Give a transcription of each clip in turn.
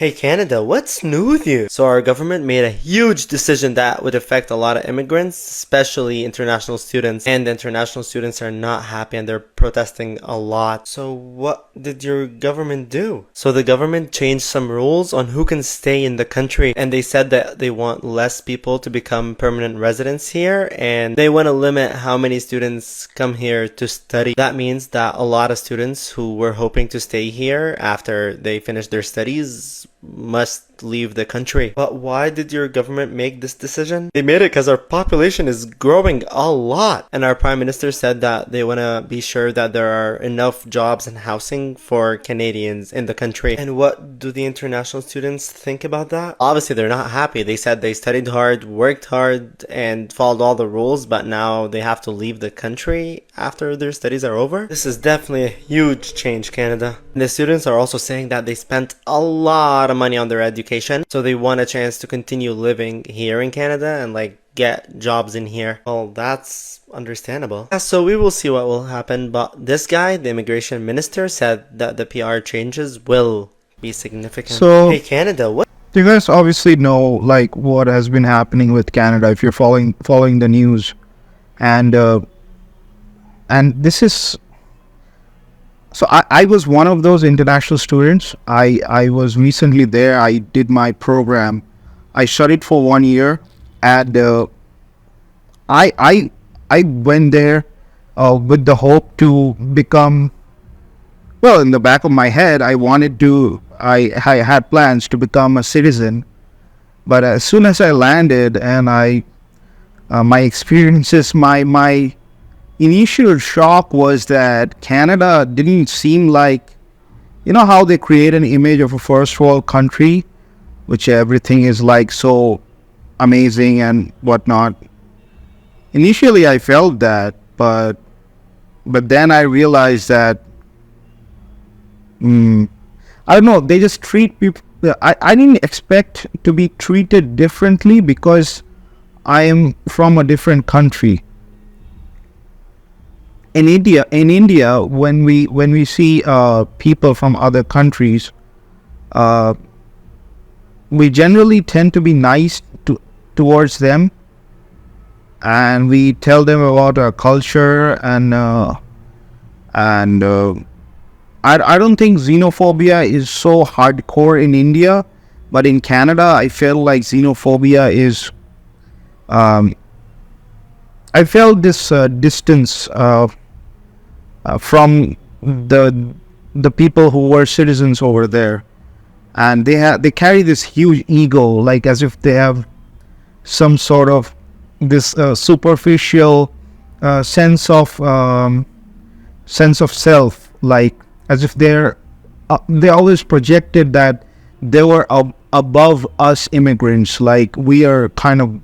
Hey Canada, what's new with you? So our government made a huge decision that would affect a lot of immigrants, especially international students, and the international students are not happy and they're protesting a lot. So what did your government do? So the government changed some rules on who can stay in the country, and they said that they want less people to become permanent residents here, and they want to limit how many students come here to study. That means that a lot of students who were hoping to stay here after they finish their studies must leave the country. But why did your government make this decision? They made it because our population is growing a lot. And our prime minister said that they want to be sure that there are enough jobs and housing for Canadians in the country. And what do the international students think about that? Obviously, they're not happy. They said they studied hard, worked hard, and followed all the rules, but now they have to leave the country after their studies are over. This is definitely a huge change, Canada. And the students are also saying that they spent a lot of money on their education, so they want a chance to continue living here in Canada and get jobs in here. Well, that's understandable. Yeah, so we will see what will happen, but this guy, the immigration minister, said that the PR changes will be significant. So, Hey Canada, what? you guys obviously know what has been happening with Canada if you're following the news, and this is so I was one of those international students. I was recently there. I did my program. I studied for 1 year, and I went there with the hope to become. Well, in the back of my head, I had plans to become a citizen. But as soon as I landed and my experiences, my initial shock was that Canada didn't seem like, how they create an image of a first world country, which everything is like so amazing and whatnot. Initially, I felt that, but then I realized that I don't know. They just treat people. I didn't expect to be treated differently because I am from a different country. In India, when we see people from other countries, uh, we generally tend to be nice towards them, and we tell them about our culture and I don't think xenophobia is so hardcore in India, but in Canada, I feel like xenophobia is. Um, I felt this distance from the people who were citizens over there, and they carry this huge ego, like as if they have some sort of this superficial sense of self, like as if they always projected that they were above us immigrants, like we are kind of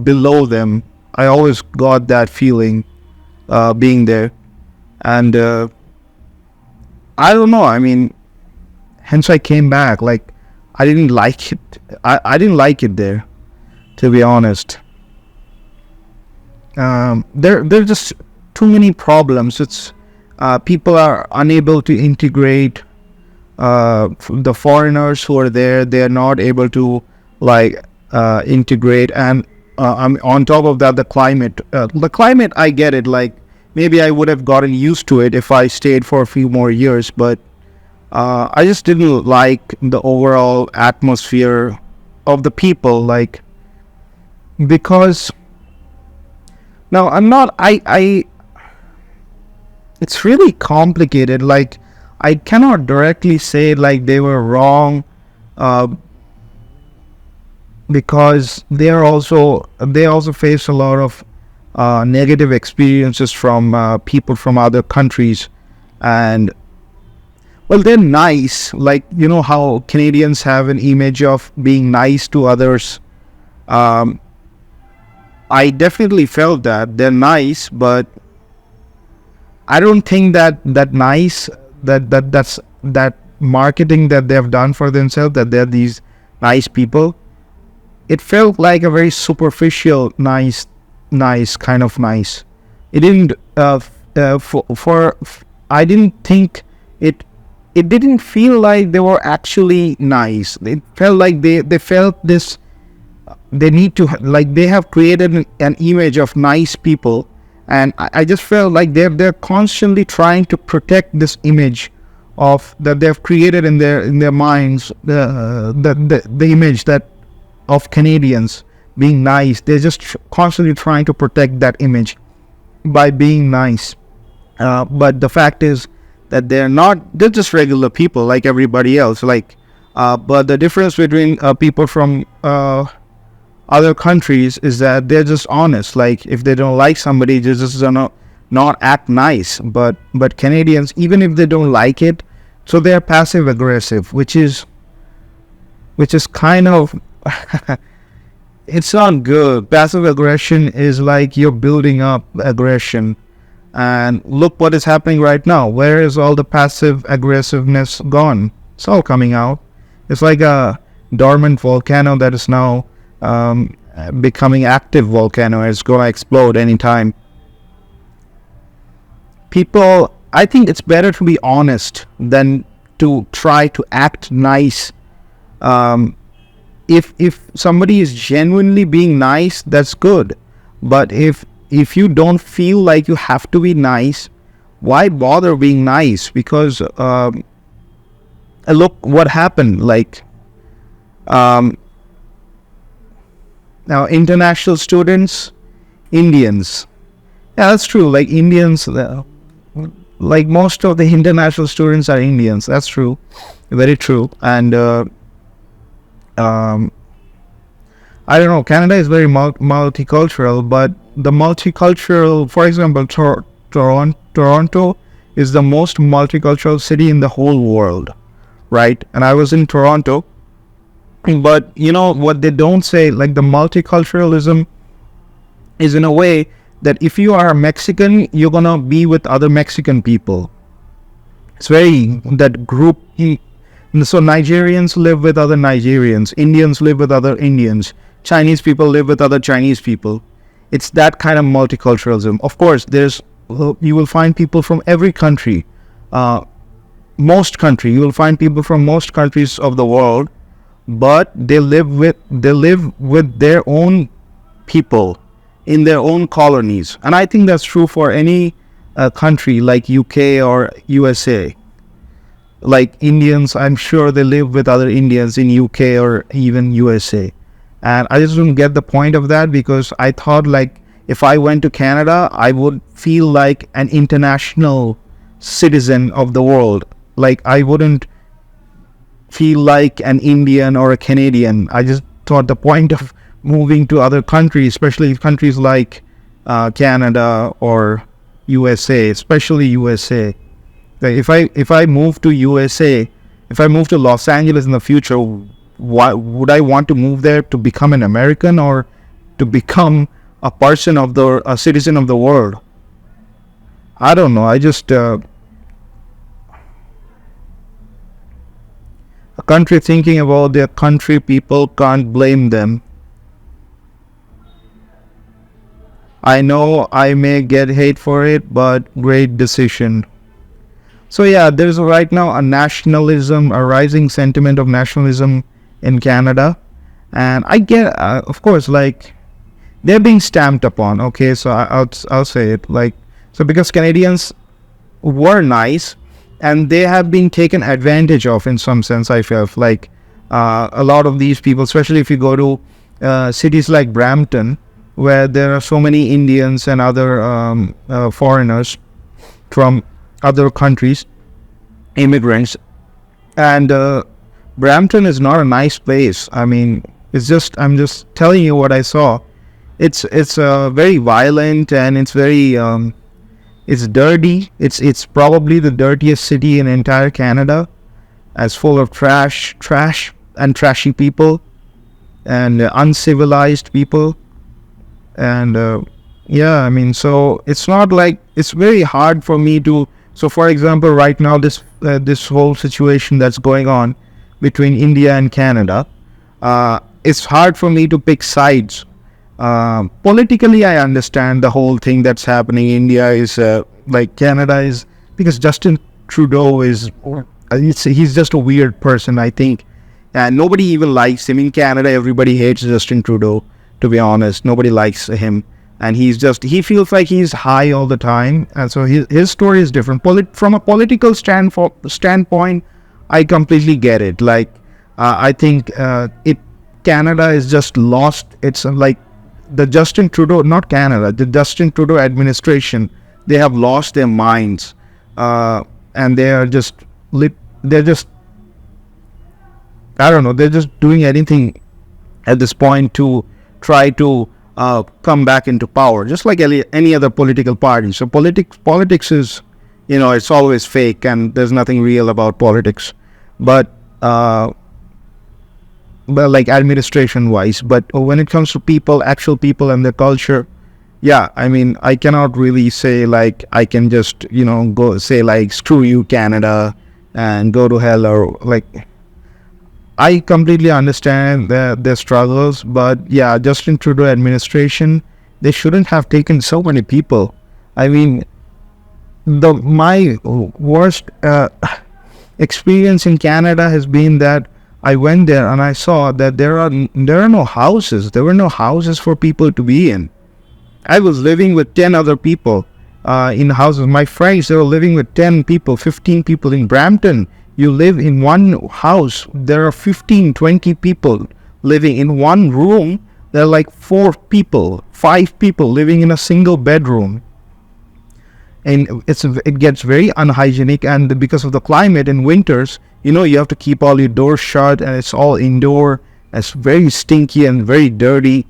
below them. I always got that feeling being there, and I don't know. I mean, hence I came back. Like I didn't like it. I didn't like it there, to be honest. There's just too many problems. It's people are unable to integrate. The foreigners who are there, they are not able to integrate, and on top of that, the climate. The climate, I get it. Like maybe I would have gotten used to it if I stayed for a few more years, but I just didn't like the overall atmosphere of the people. Like because now I'm not. I it's really complicated. Like I cannot directly say like they were wrong, uh, because they also face a lot of negative experiences from people from other countries, and well, they're nice. Like how Canadians have an image of being nice to others. Um, I definitely felt that they're nice, but I don't think that nice that marketing that they have done for themselves, that they're these nice people. It felt like a very superficial nice kind of nice. It didn't for I didn't think it it didn't feel like they were actually nice. It felt like they felt this, they need to, like, they have created an image of nice people, and I just felt like they're constantly trying to protect this image of that they've created in their minds, the image that of Canadians being nice. They're just constantly trying to protect that image by being nice. But the fact is that they're not. They're just regular people like everybody else. But the difference between people from other countries is that they're just honest. Like, if they don't like somebody, they just don't not act nice. But Canadians, even if they don't like it, so they're passive aggressive, which is kind of it's not good. Passive aggression is like you're building up aggression. And look what is happening right now. Where is all the passive aggressiveness gone? It's all coming out. It's like a dormant volcano that is now becoming active volcano. It's going to explode anytime. People, I think it's better to be honest than to try to act nice. If somebody is genuinely being nice, that's good. But if you don't feel like you have to be nice, why bother being nice? Because look what happened. Like, now international students, Indians. Yeah, that's true. Like Indians, like most of the international students are Indians. That's true, very true. And I don't know. Canada is very multicultural, but the multicultural, for example, Toronto is the most multicultural city in the whole world, right? And I was in Toronto, but you know what they don't say, like the multiculturalism is in a way that if you are a Mexican, you're gonna be with other Mexican people. It's very that group. So Nigerians live with other Nigerians, Indians live with other Indians, Chinese people live with other Chinese people. It's that kind of multiculturalism. Of course, you will find people from every country, you will find people from most countries of the world, but they live with their own people in their own colonies. And I think that's true for any country like UK or USA. Like Indians, I'm sure they live with other Indians in UK or even USA. And I just don't get the point of that, because I thought, like, if I went to Canada, I would feel like an international citizen of the world. Like, I wouldn't feel like an Indian or a Canadian. I just thought the point of moving to other countries, especially countries like Canada or USA, especially USA. Like, if I move to USA, if I move to Los Angeles in the future, why would I want to move there? To become an American or to become a citizen of the world? I don't know. I just a country thinking about their country, people can't blame them. I know I may get hate for it, but great decision. So yeah, there's right now a rising sentiment of nationalism in Canada, and I get, of course, like, they're being stamped upon. Okay, so I'll say it, like, so because Canadians were nice, and they have been taken advantage of in some sense. I felt like a lot of these people, especially if you go to cities like Brampton, where there are so many Indians and other foreigners from other countries, immigrants, and Brampton is not a nice place. I mean, I'm just telling you what I saw. It's very violent, and it's very it's dirty. It's probably the dirtiest city in entire Canada, as full of trash and trashy people, and uncivilized people, and yeah, I mean, so it's not like, it's very hard for me to. So, for example, right now, this whole situation that's going on between India and Canada, it's hard for me to pick sides. Politically, I understand the whole thing that's happening. India is like Canada is, because Justin Trudeau is he's just a weird person, I think. And nobody even likes him in Canada. Everybody hates Justin Trudeau, to be honest. Nobody likes him. And he feels like he's high all the time. And so his story is different. From a political standpoint, I completely get it. Like, I think Canada is just lost. It's like the Justin Trudeau, not Canada, the Justin Trudeau administration, they have lost their minds. And they are just, they're just, I don't know, they're just doing anything at this point to try to come back into power, just like any other political party. So politics is, it's always fake, and there's nothing real about politics. But like administration wise, but when it comes to people, actual people and their culture, yeah, I mean, I cannot really say like I can just go say like screw you Canada and go to hell, or like, I completely understand their struggles, but yeah, Justin Trudeau administration, they shouldn't have taken so many people. I mean, my worst experience in Canada has been that I went there and I saw that there are no houses. There were no houses for people to be in. I was living with 10 other people in houses. My friends, they were living with 10 people, 15 people in Brampton. You live in one house. There are 15, 20 people living in one room. There are like 4 people, 5 people living in a single bedroom. And it gets very unhygienic, and because of the climate in winters, you have to keep all your doors shut, and it's all indoor. It's very stinky and very dirty.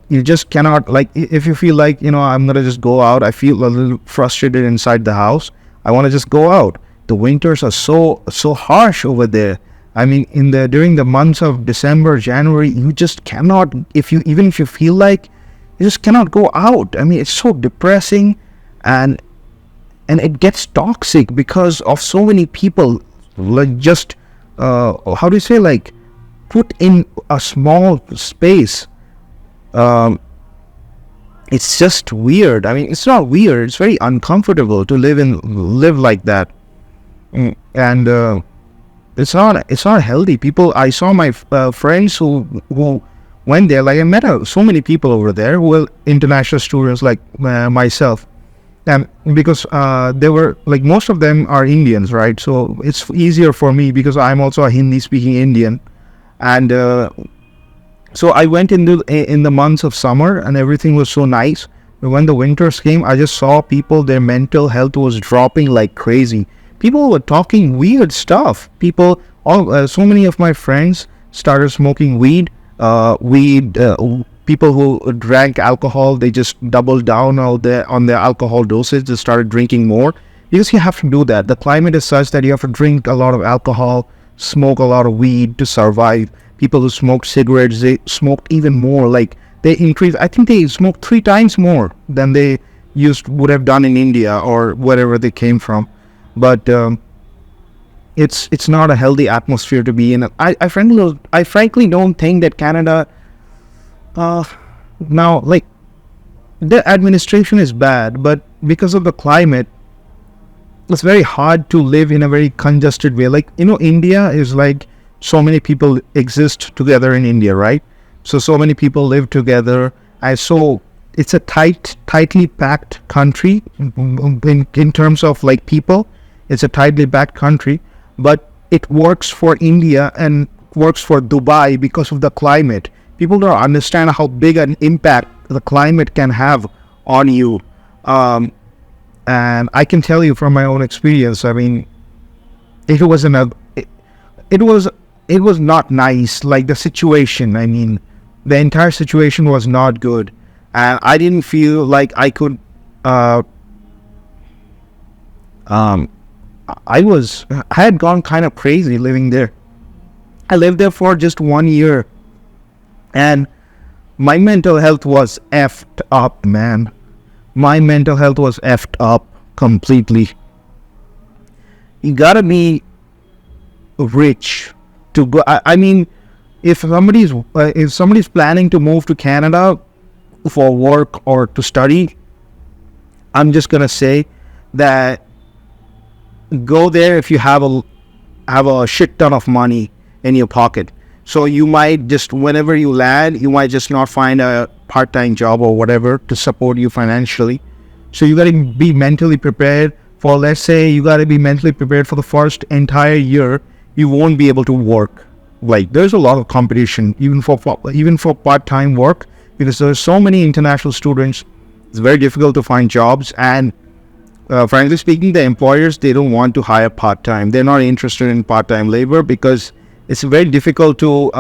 You just cannot, like, if you feel like, I'm gonna just go out, I feel a little frustrated inside the house, I want to just go out. The winters are so harsh over there. I mean, during the months of December, January, you just cannot, even if you feel like, you just cannot go out. I mean, it's so depressing, and it gets toxic because of so many people, like, just how do you say, like, put in a small space. It's just weird. I mean, it's not weird, it's very uncomfortable to live like that. And it's not healthy. I saw my friends who went there. Like, I met so many people over there who were international students like myself, and because they were like, most of them are Indians, right? So it's easier for me because I'm also a Hindi speaking Indian. And so I went in the months of summer, and everything was so nice. But when the winters came, I just saw people, their mental health was dropping like crazy. People were talking weird stuff. So many of my friends started smoking weed. People who drank alcohol, they just doubled down on their alcohol dosage. They started drinking more, because you have to do that. The climate is such that you have to drink a lot of alcohol, smoke a lot of weed to survive. People who smoked cigarettes, they smoked even more. Like, they increased. I think they smoked 3 times more than they would have done in India or wherever they came from. But it's not a healthy atmosphere to be in. I frankly don't think that Canada now, like, the administration is bad, but because of the climate, it's very hard to live in a very congested way. Like, India is like, so many people exist together in India, right? So many people live together, and so it's a tightly packed country in terms of like people. It's a tightly packed country, but it works for India and works for Dubai because of the climate. People don't understand how big an impact the climate can have on you. And I can tell you from my own experience, I mean, it was not nice. Like, the situation, I mean, the entire situation was not good, and I didn't feel like I could I had gone kind of crazy living there. I lived there for just 1 year, and my mental health was effed up, man. My mental health was effed up completely. You gotta be rich to go. I mean, if somebody's planning to move to Canada for work or to study, I'm just gonna say that go there if you have have a shit ton of money in your pocket. So you might just, whenever you land, you might just not find a part-time job or whatever to support you financially. So you got to be mentally prepared for, let's say, you got to be mentally prepared for the first entire year. You won't be able to work. Like, there's a lot of competition even for part-time work, because there's so many international students. It's very difficult to find jobs, and frankly speaking, the employers, they don't want to hire part-time. They're not interested in part-time labor because it's very difficult to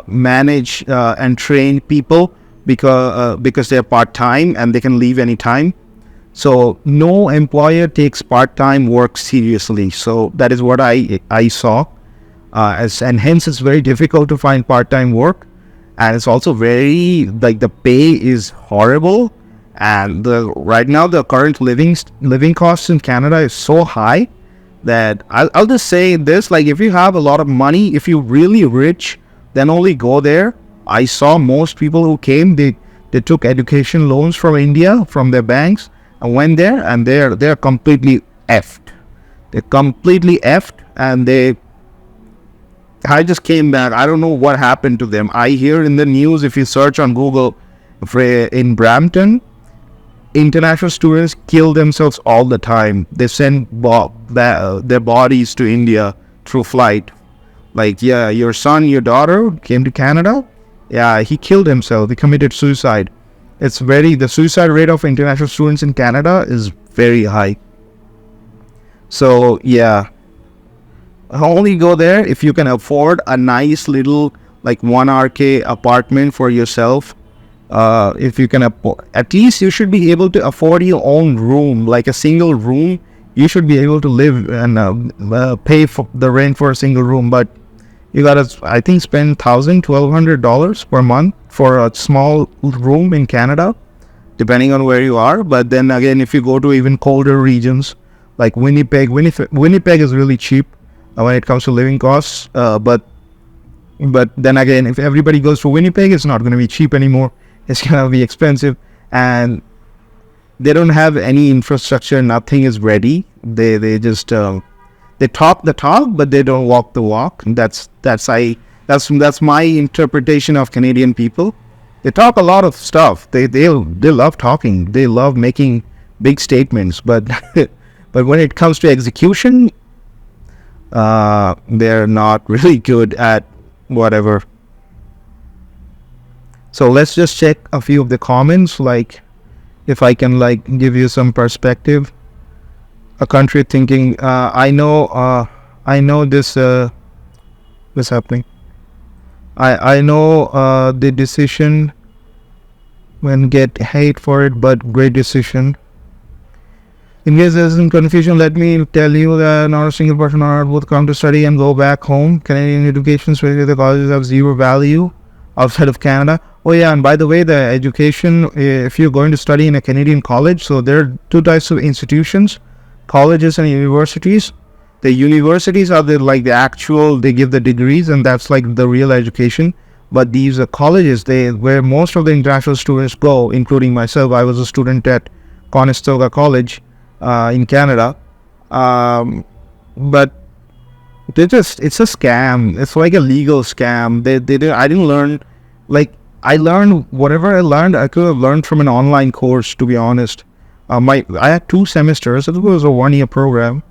manage and train people because they're part-time and they can leave anytime. So no employer takes part-time work seriously. So that is what I saw, and hence it's very difficult to find part-time work, and it's also very, like, the pay is horrible. And right now the current living costs in Canada is so high that I'll just say this, like, if you have a lot of money, if you're really rich, then only go there. I saw most people who came, they took education loans from India, from their banks, and went there, and they're completely effed. They're completely effed, and I just came back. I don't know what happened to them. I hear in the news, if you search on Google, in Brampton, international students kill themselves all the time. They send their bodies to India through flight. Like, yeah, your son, your daughter came to Canada. Yeah, he killed himself. He committed suicide. The suicide rate of international students in Canada is very high. So, yeah, only go there if you can afford a nice little, like, 1 RK apartment for yourself. If you can at least you should be able to afford your own room, like a single room. You should be able to live and pay for the rent for a single room. But you gotta, I think, spend $1,200 per month for a small room in Canada, depending on where you are. But then again, if you go to even colder regions like Winnipeg is really cheap when it comes to living costs. But then again, if everybody goes to Winnipeg, it's not going to be cheap anymore. It's going to be expensive, and they don't have any infrastructure. Nothing is ready. They just they talk the talk, but they don't walk the walk. And that's my interpretation of Canadian people. They talk a lot of stuff. They love talking. They love making big statements, but but when it comes to execution, they're not really good at whatever. So let's just check a few of the comments, like, if I can, like, give you some perspective. A country thinking, I know this what's happening. I know the decision when get hate for it, but great decision. In case there's some confusion, let me tell you that not a single person on earth would come to study and go back home. Canadian education, especially the colleges, have zero value outside of Canada. Oh yeah, and by the way, the education, if you're going to study in a Canadian college, so there are two types of institutions, colleges and universities. The universities are the actual, they give the degrees, and that's like the real education. But these are colleges, where most of the international students go, including myself. I was a student at Conestoga College in Canada. But it's a scam. It's like a legal scam. I didn't learn, like, I learned whatever I learned, I could have learned from an online course, to be honest. I had 2 semesters. It was a 1-year program.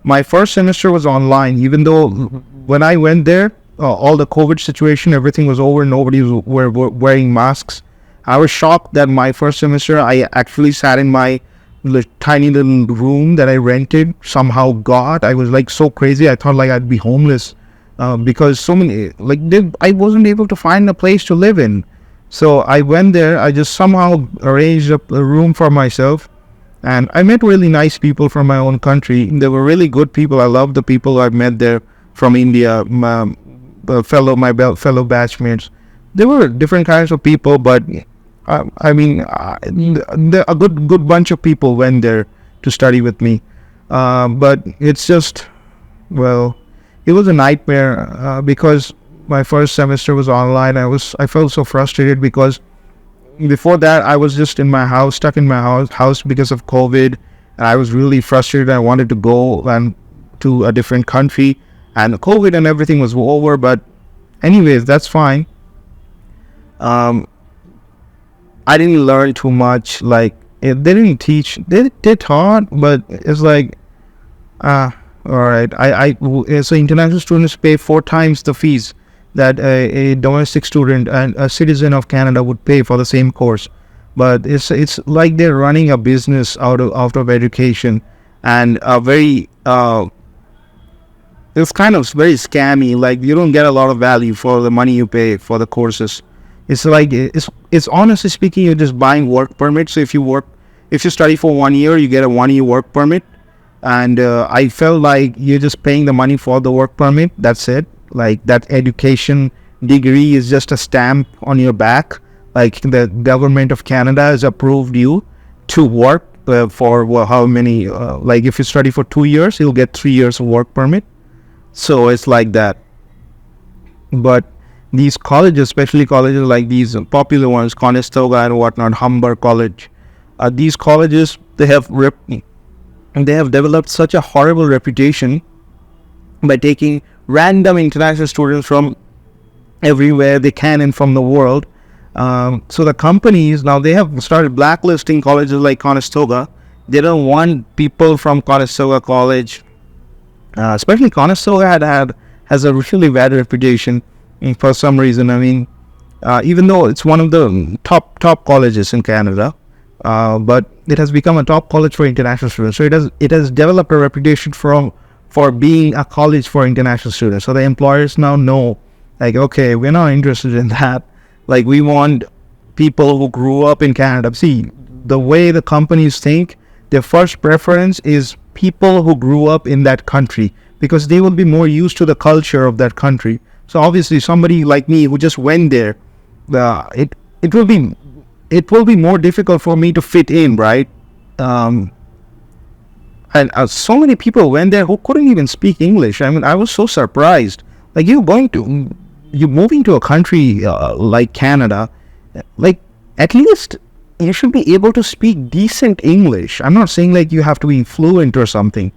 My first semester was online, even though when I went there, all the COVID situation, everything was over. Nobody was wearing masks. I was shocked that my first semester, I actually sat in my tiny little room that I rented. Somehow got. I was like so crazy. I thought like I'd be homeless because so many, like, I wasn't able to find a place to live in. So I went there. I just somehow arranged a room for myself. And I met really nice people from my own country. They were really good people. I love the people I've met there from India, my fellow batchmates. They were different kinds of people, but a good bunch of people went there to study with me. But it's just, well, it was a nightmare because my first semester was online. I felt so frustrated because before that, I was just in my house, stuck in my house because of COVID. And I was really frustrated. I wanted to go to a different country. and COVID and everything was over. But anyways, that's fine. Um, I didn't learn too much. Like they didn't teach. They taught, but it's like all right. So international students pay 4 times the fees that a domestic student and a citizen of Canada would pay for the same course. But it's like they're running a business out of education, and a very it's kind of very scammy. Like you don't get a lot of value for the money you pay for the courses. It's like it's honestly speaking, you're just buying work permits. So if you study for 1 year, you get a 1 year work permit, and I felt like you're just paying the money for the work permit. That's it. Like that education degree is just a stamp on your back. Like the government of Canada has approved you to work for how many? Like if you study for 2 years, you'll get 3 years of work permit. So it's like that. But these colleges, especially colleges like these popular ones, Conestoga and whatnot, Humber College, these colleges they have developed such a horrible reputation by taking random international students from everywhere they can and from the world. So the companies now they have started blacklisting colleges like Conestoga. They don't want people from Conestoga College. Especially Conestoga has a really bad reputation for some reason. I mean, even though it's one of the top colleges in Canada, but it has become a top college for international students. So it has developed a reputation for being a college for international students. So the employers now know, like, okay, we're not interested in that. Like, we want people who grew up in Canada. See, the way the companies think, their first preference is people who grew up in that country, because they will be more used to the culture of that country. So obviously somebody like me who just went there, it will be more difficult for me to fit in, right? And so many people went there who couldn't even speak English. I mean, I was so surprised. Like, you're moving to a country like Canada, like, at least you should be able to speak decent English. I'm not saying like you have to be fluent or something,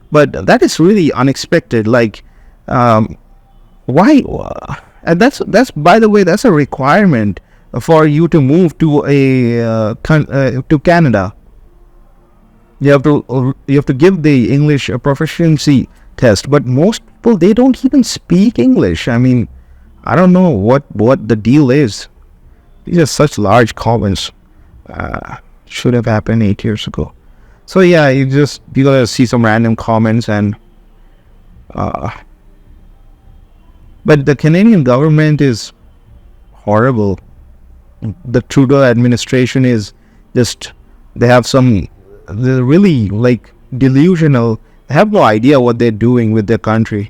but that is really unexpected. Like, why? And that's by the way, that's a requirement for you to move to to Canada. You have to give the English proficiency test, but most people, they don't even speak English. I mean, I don't know what the deal is. These are such large comments. Should have happened 8 years ago. So yeah, you gotta see some random comments, and but the Canadian government is horrible. The Trudeau administration is just, they're really like delusional. They have no idea what they're doing with their country.